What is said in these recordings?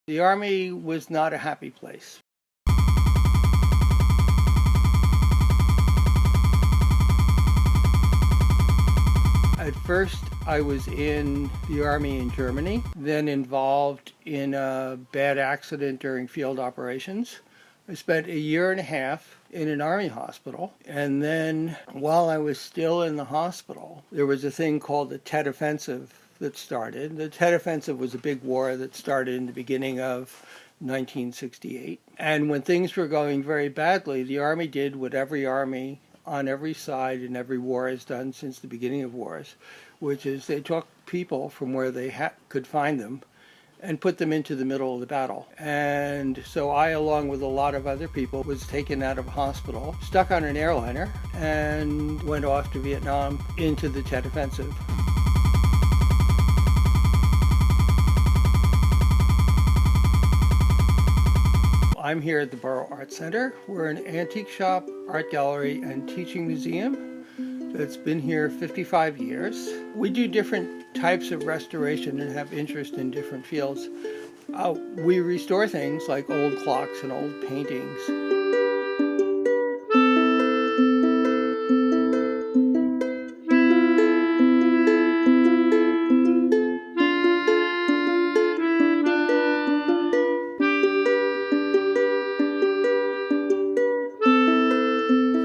The Army was not a happy place. At first, I was in the Army in Germany, then involved in a bad accident during field operations. I spent a year and a half in an Army hospital, and then while I was still in the hospital, there was a thing called the Tet Offensive that started. The Tet Offensive was a big war that started in the beginning of 1968. And when things were going very badly, the Army did what every Army on every side in every war has done since the beginning of wars, which is they took people from where they could find them and put them into the middle of the battle. And so I, along with a lot of other people, was taken out of a hospital, stuck on an airliner, and went off to Vietnam into the Tet Offensive. I'm here at the Borough Art Center. We're an antique shop, art gallery, and teaching museum that's been here 55 years. We do different types of restoration and have interest in different fields. We restore things like old clocks and old paintings.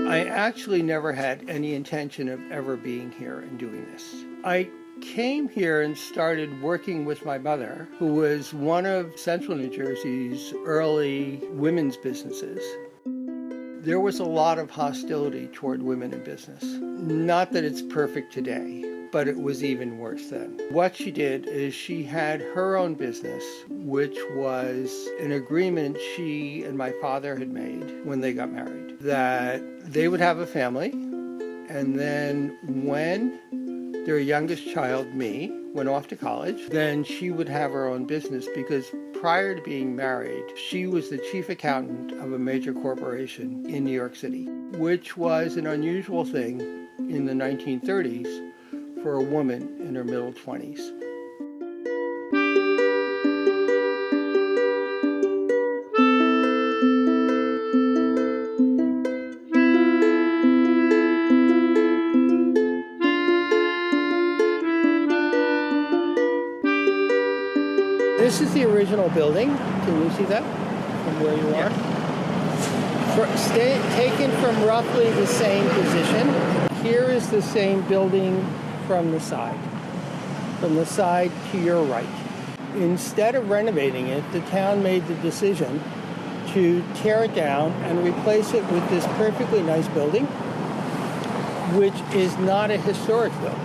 I actually never had any intention of ever being here and doing this. I came here and started working with my mother, who was one of Central New Jersey's early women's businesses. There was a lot of hostility toward women in business. Not that it's perfect today, but it was even worse then. What she did is she had her own business, which was an agreement she and my father had made when they got married, that they would have a family, and then when their youngest child, me, went off to college, then she would have her own business, because prior to being married, she was the chief accountant of a major corporation in New York City, which was an unusual thing in the 1930s for a woman in her middle 20s. This is the original building. Can you see that from where you are? Taken from roughly the same position. Here is the same building from the side to your right. Instead of renovating it, the town made the decision to tear it down and replace it with this perfectly nice building, which is not a historic building.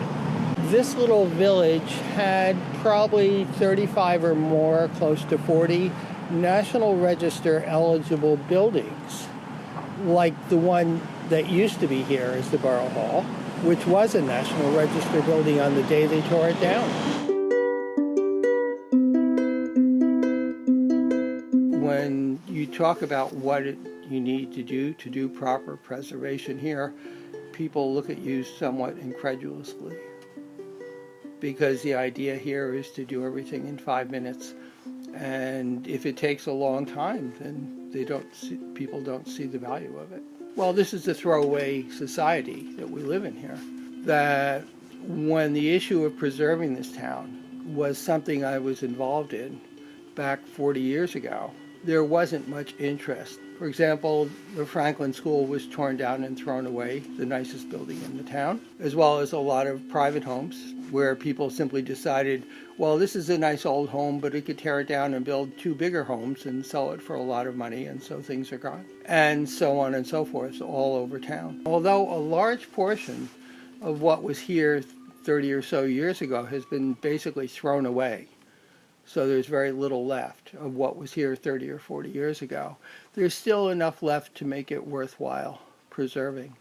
This little village had probably 35 or more, close to 40, National Register eligible buildings, like the one that used to be here as the Borough Hall, which was a National Register building on the day they tore it down. When you talk about what you need to do proper preservation here, people look at you somewhat incredulously, because the idea here is to do everything in 5 minutes, and if it takes a long time, then people don't see the value of it. Well, this is the throwaway society that we live in here, that when the issue of preserving this town was something I was involved in back 40 years ago, there wasn't much interest. For example, the Franklin School was torn down and thrown away, the nicest building in the town, as well as a lot of private homes where people simply decided, well, this is a nice old home, but it could tear it down and build 2 bigger homes and sell it for a lot of money, and so things are gone. And so on and so forth, all over town. Although a large portion of what was here 30 or so years ago has been basically thrown away. So there's very little left of what was here 30 or 40 years ago. There's still enough left to make it worthwhile preserving.